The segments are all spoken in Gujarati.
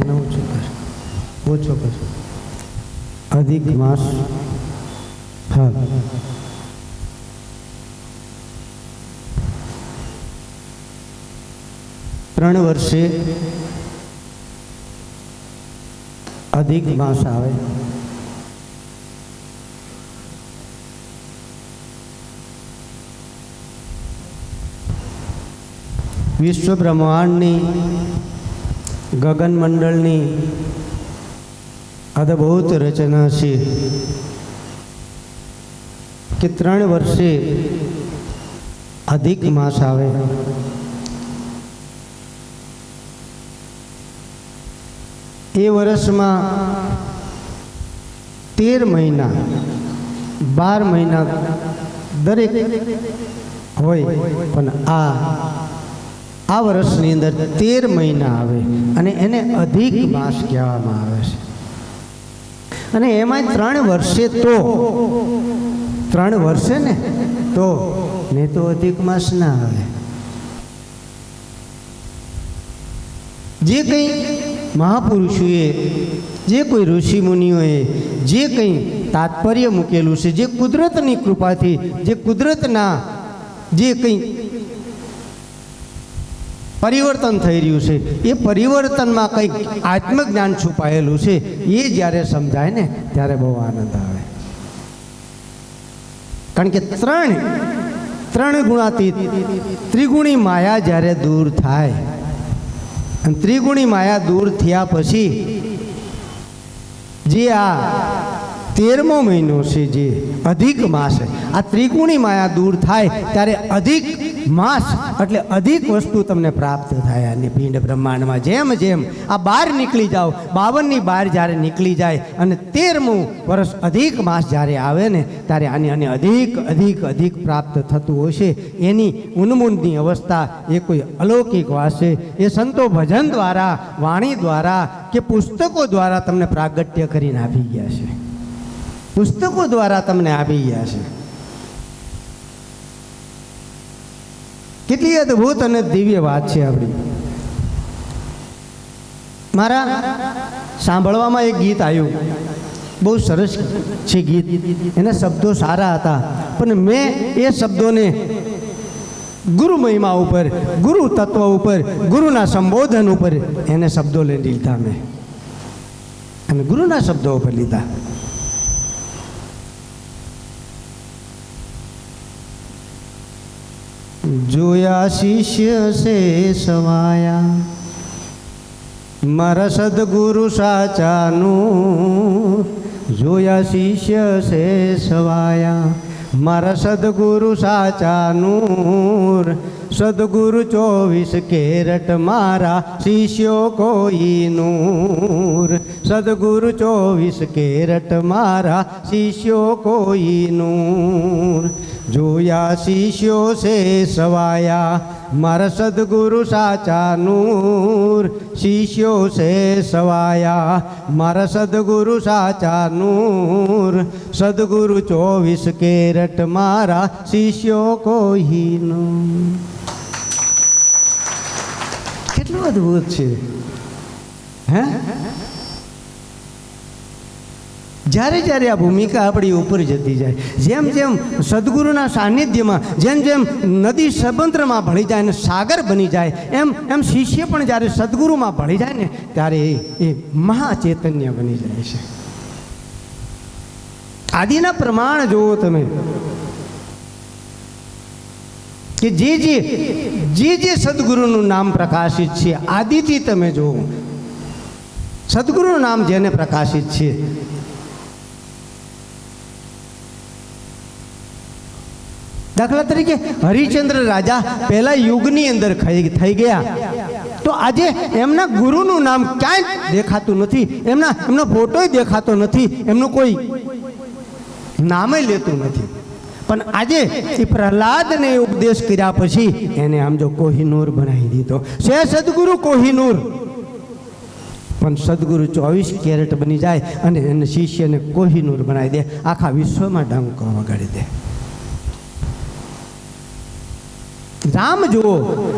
અને ઓછો કર અધિક માસ ફળ. 3 વર્ષે અધિક માસ આવે. વિશ્વ બ્રહ્માંડની ગગન મંડળની અદ્ભુત રચના છે કે 3 વર્ષે અધિક માસ આવે. એ વર્ષમાં 13 મહિના 12 મહિના દરેક હોય, પણ આ વર્ષની અંદર 13 મહિના આવે અને એને અધિક માસ કહેવામાં આવે છે. અને એમાં 3 વર્ષે તો 3 વર્ષે ને તો અધિક માસ ના આવે. જે કંઈ મહાપુરુષોએ, જે કોઈ ઋષિ મુનિઓએ જે કંઈ તાત્પર્ય મૂકેલું છે, જે કુદરતની કૃપાથી, જે કુદરતના જે કંઈ પરિવર્તન થઈ રહ્યું છે, એ પરિવર્તનમાં કંઈક આત્મજ્ઞાન છુપાયેલું છે. એ જ્યારે સમજાય ને ત્યારે બહુ આનંદ આવે. કારણ કે ત્રણ ગુણાતીત ત્રિગુણી માયા જ્યારે દૂર થાય, અને ત્રિગુણી માયા દૂર થયા પછી જે આ 13મો મહિનો છે, જે અધિક માસ, આ ત્રિગુણી માયા દૂર થાય ત્યારે અધિક માસ એટલે અધિક વસ્તુ તમને પ્રાપ્ત થાય. અને પિંડ બ્રહ્માંડમાં જેમ જેમ આ બહાર નીકળી જાઓ, 52ની બહાર જ્યારે નીકળી જાય અને 13મું વર્ષ અધિક માસ જ્યારે આવે ને ત્યારે આને અધિક અધિક અધિક પ્રાપ્ત થતું હોય છે. એની ઉન્મૂળની અવસ્થા એ કોઈ અલૌકિક વાત છે. એ સંતો ભજન દ્વારા, વાણી દ્વારા કે પુસ્તકો દ્વારા તમને પ્રાગટ્ય કરીને આપી ગયા છે. પુસ્તકો દ્વારા તમને આપી ગયા છે. કેટલી અદ્ભુત અને દિવ્ય વાત છે આપણી. મારા સાંભળવામાં એક ગીત આવ્યું, બહુ સરસ છે ગીત, એના શબ્દો સારા હતા, પણ મેં એ શબ્દોને ગુરુ મહિમા ઉપર, ગુરુ તત્વ ઉપર, ગુરુના સંબોધન ઉપર એને શબ્દો લઈ લીધા મેં, અને ગુરુના શબ્દો ઉપર લીધા. જોયા શિષ્ય સે સવાયા મારા સદગુરુ સાચાનું. જોયા શિષ્ય સે સવાયા મારા સદગુરુ સાચાનું. સદગુરુ 24 કેરટ મારા શિષ્યો કોઈ નૂર. સદગુરુ 24 કેરટ મારા શિષ્યો કોઈ નૂર. જોયા શિષ્યો સે સવાયા મારા સદગુરુ સાચા નૂર. શિષ્યો સે સવાયા મારા સદગુરુ સાચા નૂર. સદગુરુ 24 કેરટ મારા શિષ્યો કોઈ નૂર. કેટલું અદ્ભુત છે હે. જ્યારે જ્યારે આ ભૂમિકા આપણી ઉપર જતી જાય, જેમ જેમ સદગુરુના સાનિધ્યમાં, જેમ જેમ નદી સમુદ્રમાં ભળી જાય અને સાગર બની જાય, એમ એમ શિષ્ય પણ જ્યારે સદગુરુમાં ભળી જાય ને ત્યારે એ મહાચૈતન્ય બની જાય છે. આદિના પ્રમાણ જુઓ તમે કે જે સદગુરુનું નામ પ્રકાશિત છે, આદિથી તમે જુઓ સદગુરુનું નામ જેને પ્રકાશિત છે. દાખલા તરીકે હરિશ્ચંદ્ર રાજા પહેલા યુગની અંદર થઈ ગયા, તો આજે એમના ગુરુનું નામ ક્યાંય દેખાતું નથી, એમનો ફોટોય દેખાતો નથી, એમનું કોઈ નામે લેતું નથી. પણ આજે એ પ્રહલાદને ઉપદેશ કર્યા પછી એને આમ જો કોહિનૂર બનાવી દીધો છે. સદગુરુ કોહિનૂર, પણ સદગુરુ 24 કેરેટ બની જાય અને એને શિષ્યને કોહિનૂર બનાવી દે, આખા વિશ્વમાં ડંકો વગાડી દે. રામ જુઓ,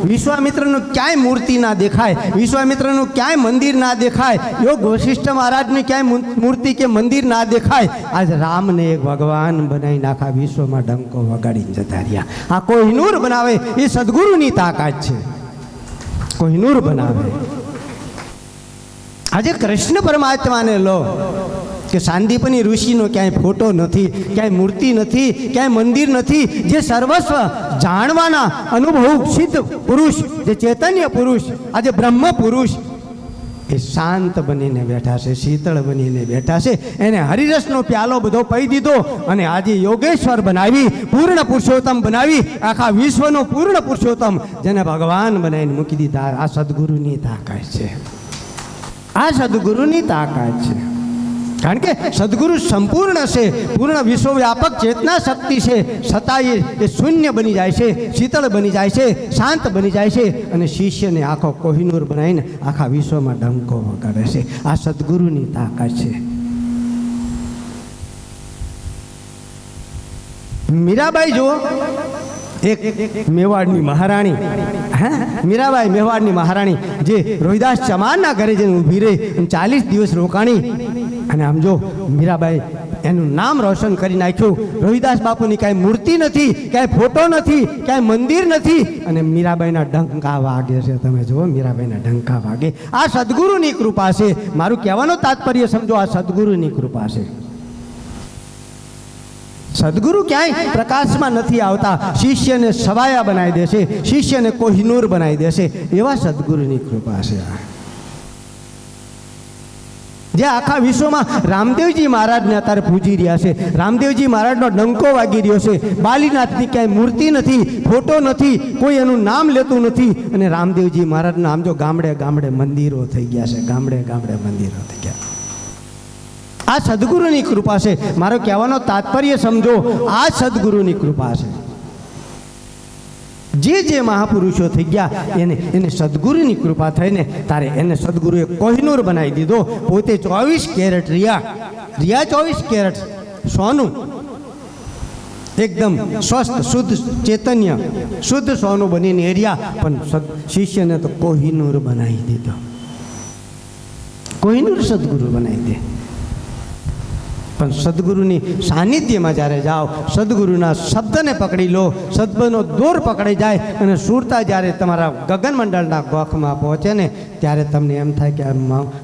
વિશ્વામિત્રનું ક્યાંય મૂર્તિ ના દેખાય, વિશ્વામિત્રનું ક્યાંય મંદિર ના દેખાય, યોગ વશિષ્ઠ મહારાજની ક્યાંય મૂર્તિ કે મંદિર ના દેખાય. આજ રામને એક ભગવાન બનાવીને આખા વિશ્વમાં ડંકો વગાડીને જતા રહ્યા. આ કોહિનૂર બનાવે એ સદગુરુની તાકાત છે. કોહિનૂર બનાવે. આજે કૃષ્ણ પરમાત્માને લો કે સાંદીપની ઋષિનો ક્યાંય ફોટો નથી, ક્યાંય મૂર્તિ નથી, ક્યાંય મંદિર નથી. જે સર્વસ્વ જાણવાના અનુભવ સિદ્ધ પુરુષ, જે ચૈતન્ય પુરુષ, આજે બ્રહ્મ પુરુષ, એ શાંત બનીને બેઠા છે, શીતળ બનીને બેઠા છે. એને હરિરસનો પ્યાલો બધો પી દીધો અને આજે યોગેશ્વર બનાવી, પૂર્ણ પુરુષોત્તમ બનાવી, આખા વિશ્વનો પૂર્ણ પુરુષોત્તમ જેને ભગવાન બનાવીને મૂકી દીધા. આ સદગુરુની તાકાત છે. આ સદગુરુની તાકાત છે. કારણ કે સદગુરુ સંપૂર્ણ છે, પૂર્ણ વિશ્વવ્યાપક ચેતના શક્તિ છે. છતાં એ શૂન્ય બની જાય છે, શીતળ બની જાય છે, શાંત બની જાય છે અને શિષ્યને આખો કોહિનૂર બનાવીને આખા વિશ્વમાં ડંકો વગાડે છે. આ સદગુરુની તાકાત છે. મીરાબાઈ જુઓ, એક મેવાડની મહારાણી, હા મીરાબાઈ મેવાડની મહારાણી, જે રોહિદાસ ચમારના ઘરે જઈને ઊભી રહી અને 40 દિવસ રોકાણી. અને આમ જો મીરાબાઈ એનું નામ રોશન કરી નાખ્યું. રોહિદાસ બાપુની કાંઈ મૂર્તિ નથી, કાંઈ ફોટો નથી, કાંઈ મંદિર નથી અને મીરાબાઈના ડંકા વાગે છે. તમે જુઓ, મીરાબાઈના ડંકા વાગે. આ સદગુરુની કૃપા છે. મારું કહેવાનું તાત્પર્ય સમજો, આ સદગુરુની કૃપા છે. સદગુરુ ક્યાંય પ્રકાશમાં નથી આવતા, શિષ્યને સવાયા બનાવી દેશે, શિષ્યને કોહિનૂર બનાવી દેશે. એવા સદગુરુની કૃપા છે. જે આખા વિશ્વમાં રામદેવજી મહારાજને અત્યારે પૂજી રહ્યા છે. રામદેવજી મહારાજનો ડંકો વાગી રહ્યો છે. બાલીનાથની ક્યાંય મૂર્તિ નથી, ફોટો નથી, કોઈ એનું નામ લેતું નથી. અને રામદેવજી મહારાજના આમ જો ગામડે ગામડે મંદિરો થઈ ગયા છે, ગામડે ગામડે મંદિરો થઈ ગયા. આ સદગુરુની કૃપા છે. મારો કહેવાનો તાત્પર્ય સમજો, આ સદગુરુની કૃપા છે. જે મહાપુરુષો થઈ ગયા એને સદગુરુની કૃપા થઈને તારે એને સદગુરુએ કોહિનૂર બનાવી દીધો. પોતે 24 કેરેટ રહ્યા 24 કેરેટ સોનું, એકદમ સ્વસ્થ શુદ્ધ ચૈતન્ય શુદ્ધ સોનું બનીને એરિયા, પણ શિષ્યને તો કોહિનૂર બનાવી દીધો. કોહિનૂર સદગુરુ બનાવી દે. પણ સદગુરુની સાનિધ્યમાં જ્યારે જાઓ, સદગુરુના શબ્દને પકડી લો, શબ્દનો દોર પકડી જાય અને સુરતા જ્યારે તમારા ગગનમંડળના ગોખમાં પહોંચે ને, ત્યારે તમને એમ થાય કે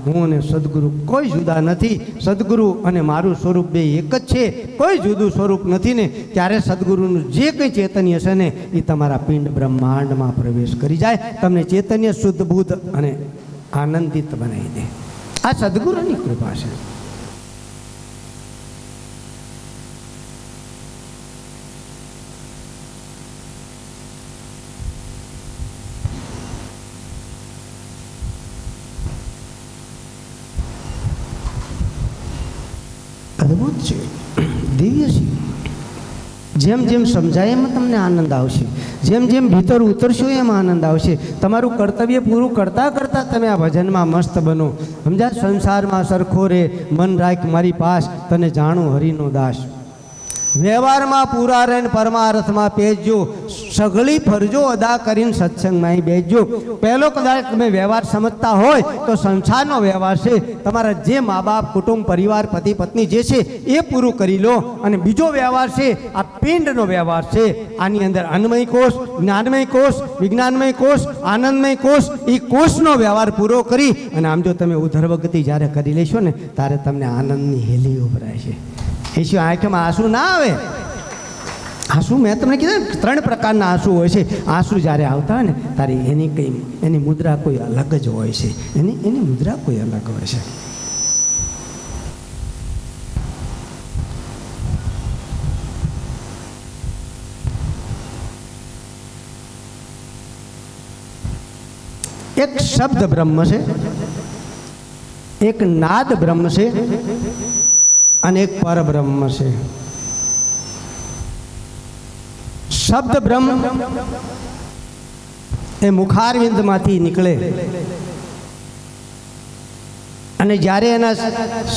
હું અને સદગુરુ કોઈ જુદા નથી, સદગુરુ અને મારું સ્વરૂપ બે એક જ છે, કોઈ જુદું સ્વરૂપ નથી ને. ત્યારે સદગુરુનું જે કંઈ ચૈતન્ય છે ને એ તમારા પિંડ બ્રહ્માંડમાં પ્રવેશ કરી જાય, તમને ચૈતન્ય શુદ્ધ બુદ્ધ અને આનંદિત બનાવી દે. આ સદગુરુની કૃપા છે. અદ્ભુત છે, દિવ્ય છે. જેમ જેમ સમજાય એમ તમને આનંદ આવશે, જેમ જેમ ભીતર ઉતરશો એમ આનંદ આવશે. તમારું કર્તવ્ય પૂરું કરતાં કરતાં તમે આ ભજનમાં મસ્ત બનો. સમજ્યા? સંસારમાં સરખો રે, મન રાખ મારી પાસ, તને જાણું હરિનો દાસ. વ્યવહારમાં પૂરા રહીને પરમાર્થમાં પેજજો, સઘળી ફરજો અદા કરીને સત્સંગમાં બેસજો. પહેલો કદાચ તમે વ્યવહાર સમજતા હોય તો સંસારનો વ્યવહાર છે, તમારા જે મા બાપ કુટુંબ પરિવાર પતિ પત્ની જે છે એ પૂરું કરી લો. અને બીજો વ્યવહાર છે આ પિંડનો વ્યવહાર છે. આની અંદર અન્નમય કોષ, જ્ઞાનમય કોષ, વિજ્ઞાનમય કોષ, આનંદમય કોષ, એ કોષનો વ્યવહાર પૂરો કરી અને આમ જો તમે ઉધર્વગતિ જ્યારે કરી લેશો ને, ત્યારે તમને આનંદની હેલી ઉભરાય છે. એ શું આંખમાં આંસુ ના આવે? આંસુ મેં તમને કીધું 3 પ્રકારના આંસુ હોય છે. આંસુ જ્યારે આવતા હોય ને ત્યારે એની મુદ્રા કોઈ અલગ જ હોય છે. એની મુદ્રા કોઈ અલગ હોય છે. એક શબ્દ બ્રહ્મ છે, એક નાદ બ્રહ્મ છે અને એક પરબ્રહ્મ છે. શબ્દ બ્રહ્મ એ મુખારવિંદમાંથી નીકળે અને જ્યારે એના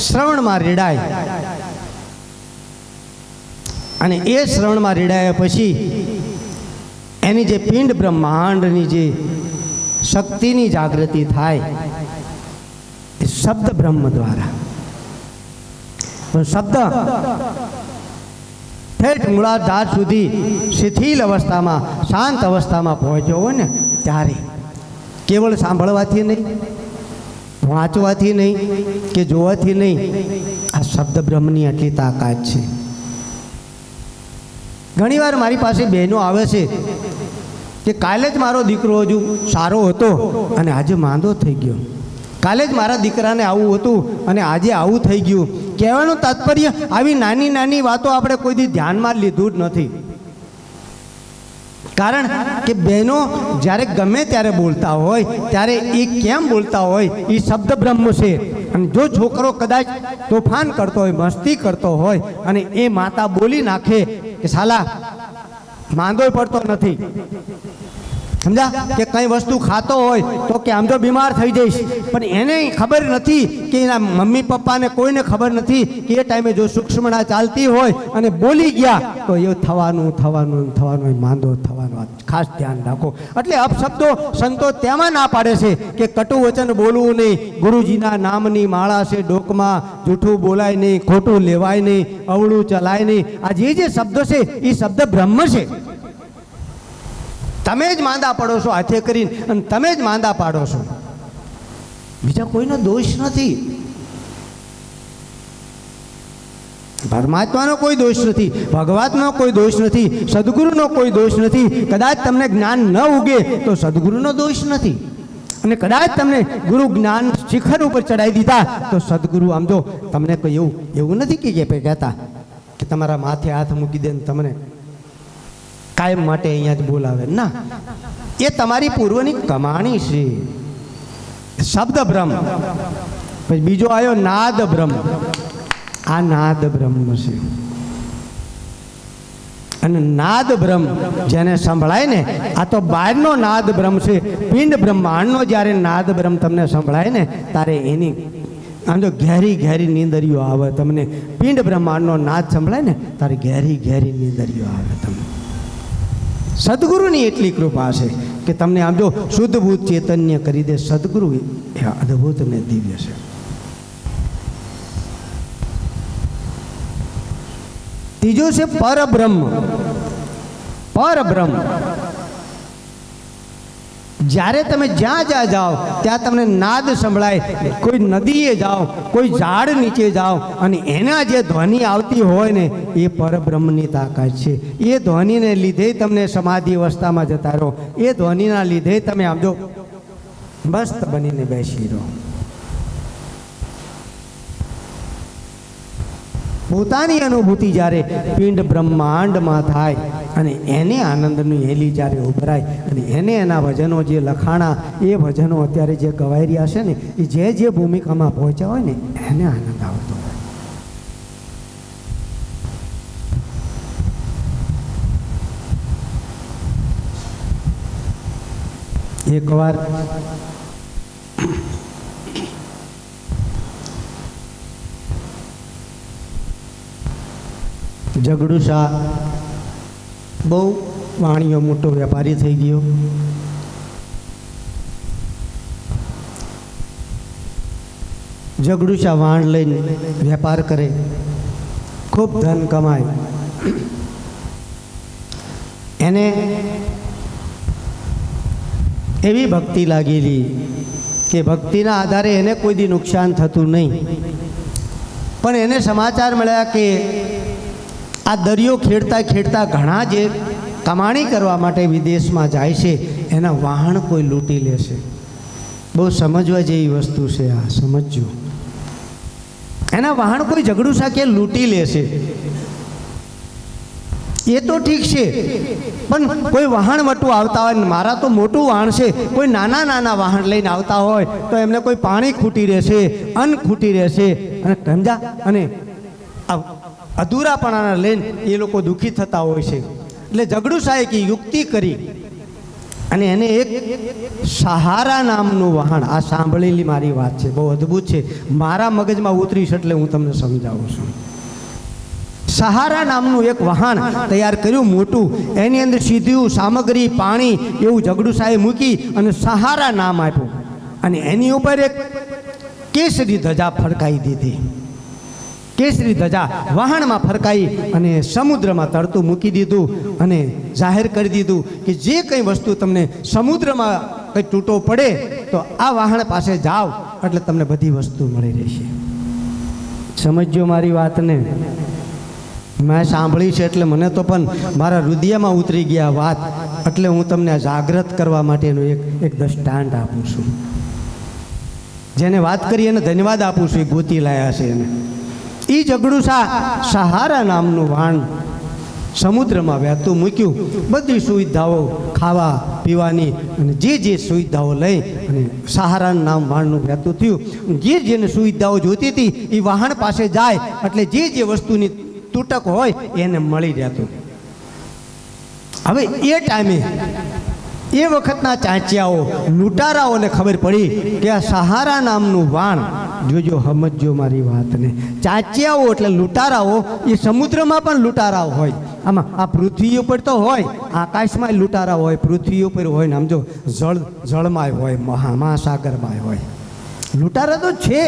શ્રવણમાં રેડાય અને એ શ્રવણમાં રેડાયા પછી એની જે પિંડ બ્રહ્માંડની જે શક્તિની જાગૃતિ થાય એ શબ્દ બ્રહ્મ દ્વારા. પણ શબ્દ ઠેઠ મૂળાધાર સુધી શિથિલ અવસ્થામાં, શાંત અવસ્થામાં પહોંચ્યો હોય ને ત્યારે કેવળ સાંભળવાથી નહીં, વાંચવાથી નહીં કે જોવાથી નહીં, આ શબ્દ બ્રહ્મની આટલી તાકાત છે. ઘણીવાર મારી પાસે બહેનો આવે છે કે કાલે જ મારો દીકરો હજુ સારો હતો અને આજે માંદો થઈ ગયો, કાલે જ મારા દીકરાને આવું હતું અને આજે આવું થઈ ગયું. કહેવાનું તાત્પર્ય આવી નાની નાની વાતો આપણે કોઈ દી ધ્યાનમાં લીધું જ નથી. કારણ કે બહેનો જ્યારે ગમે ત્યારે બોલતા હોય ત્યારે એ કેમ બોલતા હોય એ શબ્દ બ્રહ્મ છે. અને જો છોકરો કદાચ તોફાન કરતો હોય, મસ્તી કરતો હોય અને એ માતા બોલી નાખે કે સાલા માંદોય પડતો નથી, સમજા, કે કઈ વસ્તુ ખાતો હોય તો કે આમ તો બીમાર થઈ જઈશ, પણ એને ખબર નથી કે એના મમ્મી પપ્પાને કોઈને ખબર નથી કે એ ટાઈમે જો સૂક્ષ્મણા ચાલતી હોય અને બોલી ગયા તો એ થવાનું માંદો થવાનો. ખાસ ધ્યાન રાખો. એટલે અપશબ્દો સંતો તેમાં ના પાડે છે કે કટુ વચન બોલવું નહીં, ગુરુજીના નામની માળા છે ડોકમાં, જૂઠું બોલાય નહીં, ખોટું લેવાય નહીં, અવળું ચલાય નહીં. આ જે શબ્દો છે એ શબ્દ બ્રહ્મ છે. તમે જ માંદા પડો છો હાથે કરીને, અને તમે જ માંદા પાડો છો, બીજા કોઈનો દોષ નથી. પરમાત્માનો કોઈ દોષ નથી, ભગવાનનો કોઈ દોષ નથી, સદગુરુનો કોઈ દોષ નથી. કદાચ તમને જ્ઞાન ન ઉગે તો સદગુરુનો દોષ નથી, અને કદાચ તમને ગુરુ જ્ઞાન શિખર ઉપર ચડાવી દીધા તો સદગુરુ આમ જો તમને કોઈ એવું નથી કે કહેતા કે તમારા માથે હાથ મૂકી દે ને તમને કાયમ માટે અહીંયા જ બોલાવે. ના, એ તમારી પૂર્વની કમાણી છે. શબ્દ બ્રહ્મ. પછી બીજો આવ્યો નાદ બ્રહ્મ. આ નાદ બ્રહ્મ છે. અને નાદ બ્રહ્મ જેને સંભળાય ને, આ તો બહારનો નાદ બ્રહ્મ છે. પિંડ બ્રહ્માંડનો જ્યારે નાદ બ્રહ્મ તમને સંભળાય ને ત્યારે એની આમ તો ઘેરી ઘેરી નીંદરીઓ આવે તમને. પિંડ બ્રહ્માંડનો નાદ સંભળાય ને ત્યારે ઘેરી ઘેરી નીંદરીઓ આવે તમને. સદગુરુની એટલી કૃપા છે કે તમને આમ જો શુદ્ધભૂત ચૈતન્ય કરી દે. સદગુરુ એ અદ્ભુત ને દિવ્ય છે. ત્રીજો છે પરબ્રહ્મ. પરબ્રહ્મ જ્યારે તમે જ્યાં જાઓ ત્યાં તમને નાદ સંભળાય. કોઈ નદીએ જાઓ, કોઈ ઝાડ નીચે જાઓ અને એના જે ધ્વનિ આવતી હોય ને એ પરબ્રહ્મની તાકાત છે. એ ધ્વનિને લીધે તમને સમાધિ અવસ્થામાં જતા રહો. એ ધ્વનિના લીધે તમે આમ જો મસ્ત બનીને બેસી રહો. પોતાની અનુભૂતિ જ્યારે પિંડ બ્રહ્માંડમાં થાય અને એને આનંદની હેલી જ્યારે ઉભરાય અને એને એના ભજનો જે લખાણા એ ભજનો અત્યારે જે ગવાઈ રહ્યા છે ને એ જે ભૂમિકામાં પહોંચ્યા હોય ને એને આનંદ આવતો હોય. એકવાર જગડુ શાહ બહુ વાણીઓ મોટો વેપારી થઈ ગયો. જગડુ શાહ વાણ લઈને વેપાર કરે, ખૂબ ધન કમાય. એને એવી ભક્તિ લાગેલી કે ભક્તિના આધારે એને કોઈ દી નુકસાન થતું નહીં. પણ એને સમાચાર મળ્યા કે આ દરિયો ખેડતા ખેડતા ઘણા જે કમાણી કરવા માટે વિદેશમાં જાય છે એના વાહન કોઈ લૂંટી લેશે. બહુ સમજવા જેવી વસ્તુ છે આ, સમજજો. એના વાહન કોઈ જગડુ શાહ કે લૂંટી લેશે એ તો ઠીક છે, પણ કોઈ વાહન વટું આવતા હોય, મારા તો મોટું વાહન છે, કોઈ નાના નાના વાહન લઈને આવતા હોય તો એમને કોઈ પાણી ખૂટી રહેશે, અન્ન ખૂટી રહેશે, અને સમજા, અને અધૂરાપણાના લઈને એ લોકો દુઃખી થતા હોય છે. એટલે જગડુ શાહે કે યુક્તિ કરી અને એને એક સહારા નામનું વાહન, આ સાંભળેલી મારી વાત છે, બહુ અદ્ભુત છે, મારા મગજમાં ઉતરીશ એટલે હું તમને સમજાવું છું. સહારા નામનું એક વહાણ તૈયાર કર્યું મોટું, એની અંદર સીધું સામગ્રી પાણી એવું જગડુસાએ મૂકી અને સહારા નામ આપ્યું. અને એની ઉપર એક કેસરી ધજા ફરકાઈ દીધી. કેસરી ધજા વહાણમાં ફરકાઈ અને સમુદ્રમાં તરતું મૂકી દીધું અને જાહેર કરી દીધું કે જે કંઈ વસ્તુ તમને સમુદ્રમાં કંઈ તૂટો પડે તો આ વહાણ પાસે જાઓ એટલે તમને બધી વસ્તુ મળી રહેશે. સમજજો મારી વાતને. મેં સાંભળી છે એટલે મને તો પણ મારા હૃદયમાં ઉતરી ગયા વાત, એટલે હું તમને જાગૃત કરવા માટેનું એક દ્રષ્ટાંત આપું છું. જેને વાત કરી એને ધન્યવાદ આપું છું, એ ગોતી લાયા છે એને. એ જગડુસા સહારા નામનું વાણ સમુદ્રમાં વહેતું મૂક્યું. બધી સુવિધાઓ ખાવા પીવાની અને જે સુવિધાઓ લઈ અને સહારાનું નામ વાણનું વહેતું થયું. જેને સુવિધાઓ જોતી હતી એ વાહન પાસે જાય એટલે જે વસ્તુની તૂટક હોય એને મળી રહેતું. હવે એ ટાઈમે એ વખતના ચાંચિયાઓ લૂંટારાઓને ખબર પડી કે આ સહારા નામનું વાણ, જોજો સમજજો મારી વાતને, ચાંચિયાઓ એટલે લૂંટારાઓ, એ સમુદ્રમાં પણ લૂંટારાઓ હોય. આમાં આ પૃથ્વી ઉપર તો હોય, આકાશમાં લૂંટારા હોય, પૃથ્વી ઉપર હોય ને આમ જો જળમાં હોય, મહાસાગરમાં હોય. લૂંટારા તો છે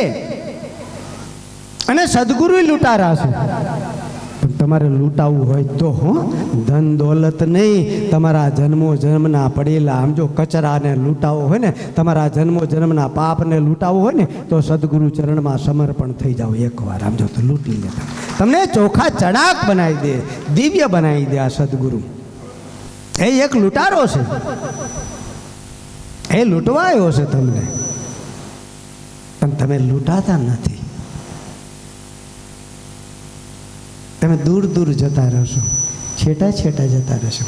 અને સદગુરુ લૂંટારા છે. તમારે લૂંટાવું હોય તો ધન દોલત નહીં, તમારા જન્મો જન્મના પડેલા આમ જો કચરાને લૂંટાવો હોય ને, તમારા જન્મો જન્મના પાપને લૂંટાવો હોય ને તો સદગુરુ ચરણમાં સમર્પણ થઈ જાવ એકવાર. આમ જો તો લૂંટી લેતા, તમને ચોખા ચડાક બનાવી દે, દિવ્ય બનાવી દે આ સદગુરુ. એ એક લૂંટારો છે, એ લૂંટવાયો છે તમને, પણ તમે લૂંટાતા નથી. તમે દૂર દૂર જતા રહેશો, છેટા છેટા જતા રહેશો.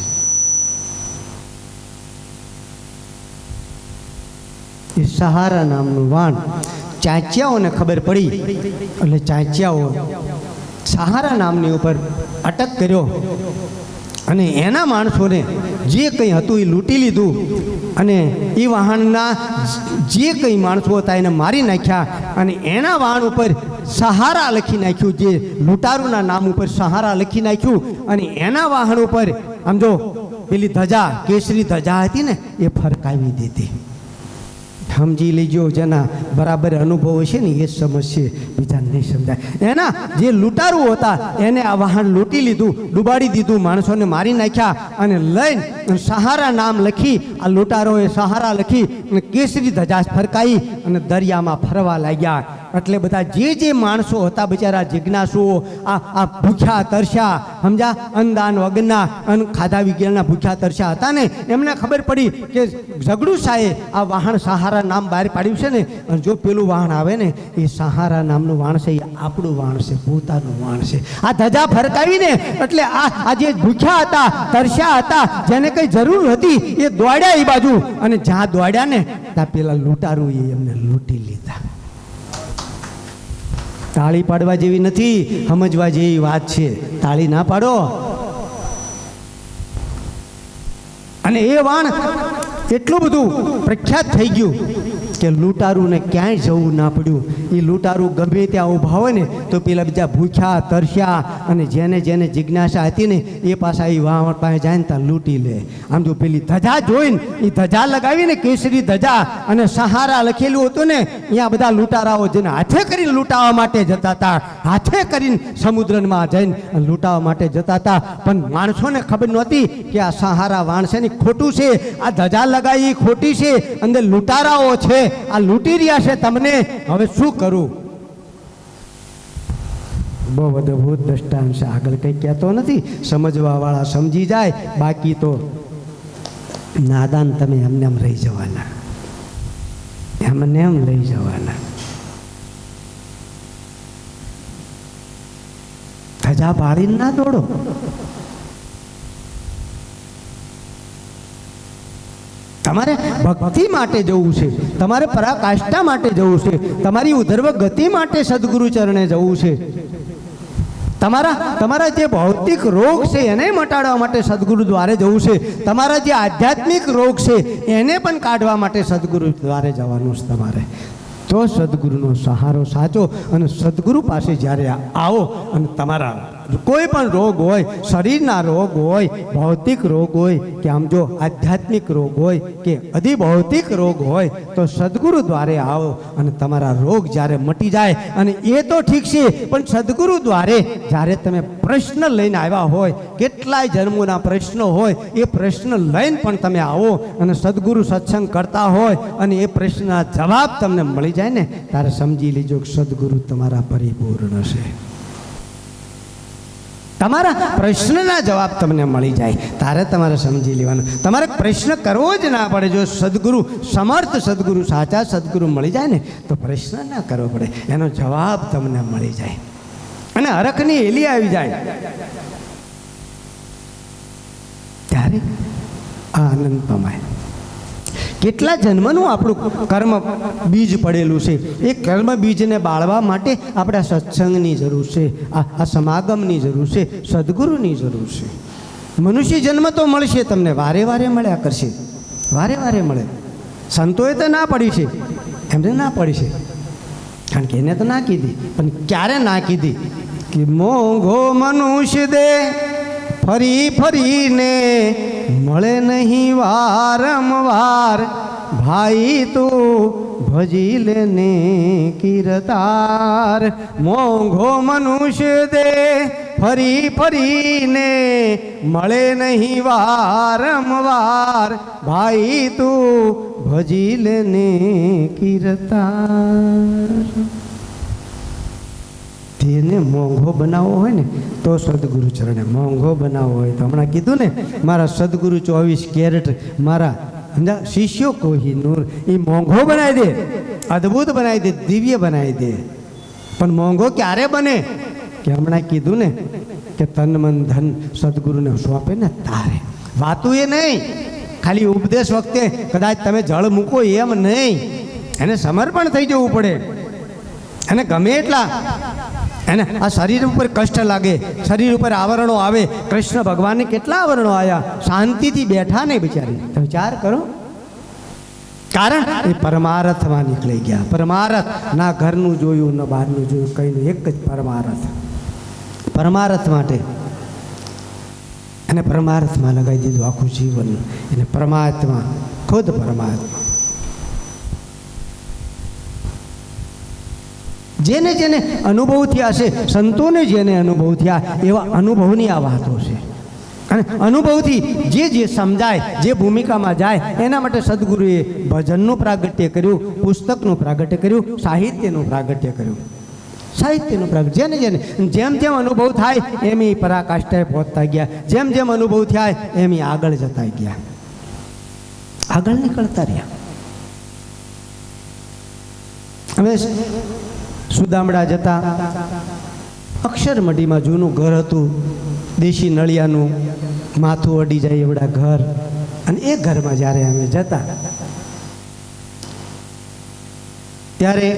એ સહારા નામનું વાણ ચાંચિયાઓને ખબર પડી એટલે ચાંચિયાઓ સહારા નામની ઉપર અટક કર્યો અને એના માણસોને જે કંઈ હતું એ લૂંટી લીધું અને એ વાહનના જે કંઈ માણસો હતા એને મારી નાખ્યા અને એના વાહન ઉપર સહારા લખી નાખ્યું. જે લૂંટારુના નામ ઉપર સહારા લખી નાખ્યું અને એના વાહન ઉપર આમ જો પેલી ધજા, કેસરી ધજા હતી ને એ ફરકાવી દીધી. સમજી લેજો, જેના બરાબર અનુભવ હશે ને એ સમજશે, બીજા નહીં સમજાય. એના જે લૂંટારુ હતા એને આ વાહન લૂંટી લીધું, ડૂબાડી દીધું, માણસોને મારી નાખ્યા અને લઈને સહારા નામ લખી, આ લૂંટારોએ સહારા લખી અને કેસરી ધજા ફરકાઈ અને દરિયામાં ફરવા લાગ્યા. એટલે બધા જે માણસો હતા બિચારા જિજ્ઞાસુઓ, આ ભૂખ્યા તરસ્યા, સમજા, અન્નદાન વગરના, અન્ન ખાધા વિગેરના ભૂખ્યા તરસ્યા હતા ને, એમને ખબર પડી કે જગડુસાએ આ વાહન સહારા નામ બહાર પાડ્યું છે ને, અને જો પેલું વાહન આવે ને એ સહારા નામનું વાહન છે, એ આપણું વાહન છે, પોતાનું વાહન છે. આ ધજા ફરકાવીને એટલે આ જે ભૂખ્યા હતા, તરસ્યા હતા, જેને કંઈ જરૂર હતી એ દોડ્યા એ બાજુ, અને જ્યાં દોડ્યા ને ત્યાં પેલા લૂંટારું એ એમને લૂંટી લીધા. તાળી પાડવા જેવી નથી, સમજવા જેવી વાત છે. તાળી ના પાડો. અને એ વાણ એટલું બધું પ્રખ્યાત થઈ ગયું કે લૂંટારુને ક્યાંય જવું ના પડ્યું. એ લૂંટારુ ગમે ત્યાં ઊભા હોય ને તો પેલા બીજા ભૂખ્યા તરસ્યા અને જેને જિજ્ઞાસા હતી ને એ પાછા એ વાણ પાસે જાય ને ત્યાં લૂંટી લે. આમ જો પેલી ધજા જોઈને એ ધજા લગાવીને કેસરી ધજા અને સહારા લખેલું હતું ને, અહીંયા બધા લૂંટારાઓ જેને હાથે કરીને લૂંટાવા માટે જતા હતા, હાથે કરીને સમુદ્રમાં જઈને લૂંટાવા માટે જતા હતા. પણ માણસોને ખબર નહોતી કે આ સહારા વાણ છે ને ખોટું છે, આ ધજા લગાવી ખોટી છે, અંદર લૂંટારાઓ છે, આ લૂંટી રહ્યા છે તમને. હવે શું કરું? બહુ અદભુત દ્રષ્ટાંત છે. આગળ કંઈ કહેતો નથી, સમજવા વાળા સમજી જાય, બાકી તો નાદાન તમે એમને એમ રહી જવાના, એમને એમ લઈ જવાના. ધજા પાડીને ના દોડો. તમારે ભક્તિ માટે જવું છે, તમારે પરાકાષ્ઠા માટે જવું છે, તમારી ઉધર્વ ગતિ માટે સદગુરુ ચરણે જવું છે, તમારા જે ભૌતિક રોગ છે એને મટાડવા માટે સદગુરુ દ્વારે જવું છે, તમારા જે આધ્યાત્મિક રોગ છે એને પણ કાઢવા માટે સદગુરુ દ્વારે જવાનું છે તમારે. તો સદગુરુનો સહારો સાચો. અને સદગુરુ પાસે જ્યારે આવો અને તમારા કોઈ પણ રોગ હોય, શરીરના રોગ હોય, ભૌતિક રોગ હોય કે આમ જો આધ્યાત્મિક રોગ હોય કે અધિભૌતિક રોગ હોય, તો સદગુરુ દ્વારે આવો અને તમારા રોગ જ્યારે મટી જાય. અને એ તો ઠીક છે, પણ સદગુરુ દ્વારે જ્યારે તમે પ્રશ્ન લઈને આવ્યા હોય, કેટલાય જન્મોના પ્રશ્નો હોય, એ પ્રશ્ન લઈને પણ તમે આવો અને સદગુરુ સત્સંગ કરતા હોય અને એ પ્રશ્નના જવાબ તમને મળી જાય ને, ત્યારે સમજી લેજો કે સદગુરુ તમારા પરિપૂર્ણ છે. તમારા પ્રશ્નના જવાબ તમને મળી જાય ત્યારે તમારે સમજી લેવાનું. તમારે પ્રશ્ન કરવો જ ના પડે. જો સદગુરુ સમર્થ સદગુરુ સાચા સદગુરુ મળી જાય ને, તો પ્રશ્ન ના કરવો પડે, એનો જવાબ તમને મળી જાય અને હરખની હેલી આવી જાય. ત્યારે આ આનંદ પમાય. કેટલા જન્મનું આપણું કર્મ બીજ પડેલું છે. એ કર્મ બીજને બાળવા માટે આપણે સત્સંગની જરૂર છે, આ સમાગમની જરૂર છે, સદગુરુની જરૂર છે. મનુષ્ય જન્મ તો મળશે તમને, વારે વારે મળ્યા કરશે, વારે વારે મળે. સંતોએ તો ના પડી છે, એમને ના પડી છે, કારણ કે એને તો ના કીધી. પણ ક્યારે ના કીધી? કે મોંઘો મનુષ્ય દે ફરી ફરીને મળે નહીં વારંવાર, ભાઈ તું ભજી લેને કીર્તાર. મોંઘો મનુષ્ય દે ફરી ફરીને મળે નહીં વારંવાર, ભાઈ તું ભજી લેને કીર્તાર. તેને મોંઘો બનાવવો હોય ને તો સદગુરુ ચરણે મોંઘો બનાવવો હોય તો હમણાં કીધું ને, મારા સદગુરુ 24 કેરેટ, મારા શિષ્યો કોહિનૂર, એ મોંઘો બનાવી દે, અદ્ભુત બનાવી દે, દિવ્ય બનાવી દે. પણ મોંઘો ક્યારે બને? કે હમણાં કીધું ને કે તન મન ધન સદગુરુને સોંપે ને તારે. વાતું એ નહીં, ખાલી ઉપદેશ વખતે કદાચ તમે જળ મૂકો એમ નહીં, એને સમર્પણ થઈ જવું પડે. એને ગમે એટલા એને આ શરીર ઉપર કષ્ટ લાગે, શરીર ઉપર આવરણો આવે. કૃષ્ણ ભગવાનને કેટલા આવરણો આવ્યા, શાંતિથી બેઠા નહીં બિચારી. તમે વિચાર કરો. કારણ એ પરમાર્થમાં નીકળી ગયા. પરમાર્થ, ના ઘરનું જોયું ના બહારનું જોયું, કઈ એક જ પરમાર્થ. પરમાર્થ માટે એને પરમાર્થમાં લગાવી દીધું આખું જીવન. એને પરમાત્મા, ખુદ પરમાત્મા. જેને જેને અનુભવ થયા છે, સંતોને જેને અનુભવ થયા એવા અનુભવની આ વાતો છે. અને અનુભવથી જે જે સમજાય, જે ભૂમિકામાં જાય, એના માટે સદગુરુએ ભજનનું પ્રાગટ્ય કર્યું, પુસ્તકનું પ્રાગટ્ય કર્યું, સાહિત્યનું પ્રાગટ્ય કર્યું. સાહિત્યનું પ્રાગટ્ય જેને જેને જેમ જેમ અનુભવ થાય એમ એ પરાકાષ્ઠાએ પહોંચતા ગયા, જેમ જેમ અનુભવ થાય એમ એ આગળ જતા ગયા, આગળ નીકળતા રહ્યા. હવે સુદામડા જતા અક્ષરમઢીમાં જૂનું ઘર હતું, દેશી નળિયાનું, માથું અડી જાય એવડા ઘર. અને એ ઘરમાં જ્યારે અમે જતા ત્યારે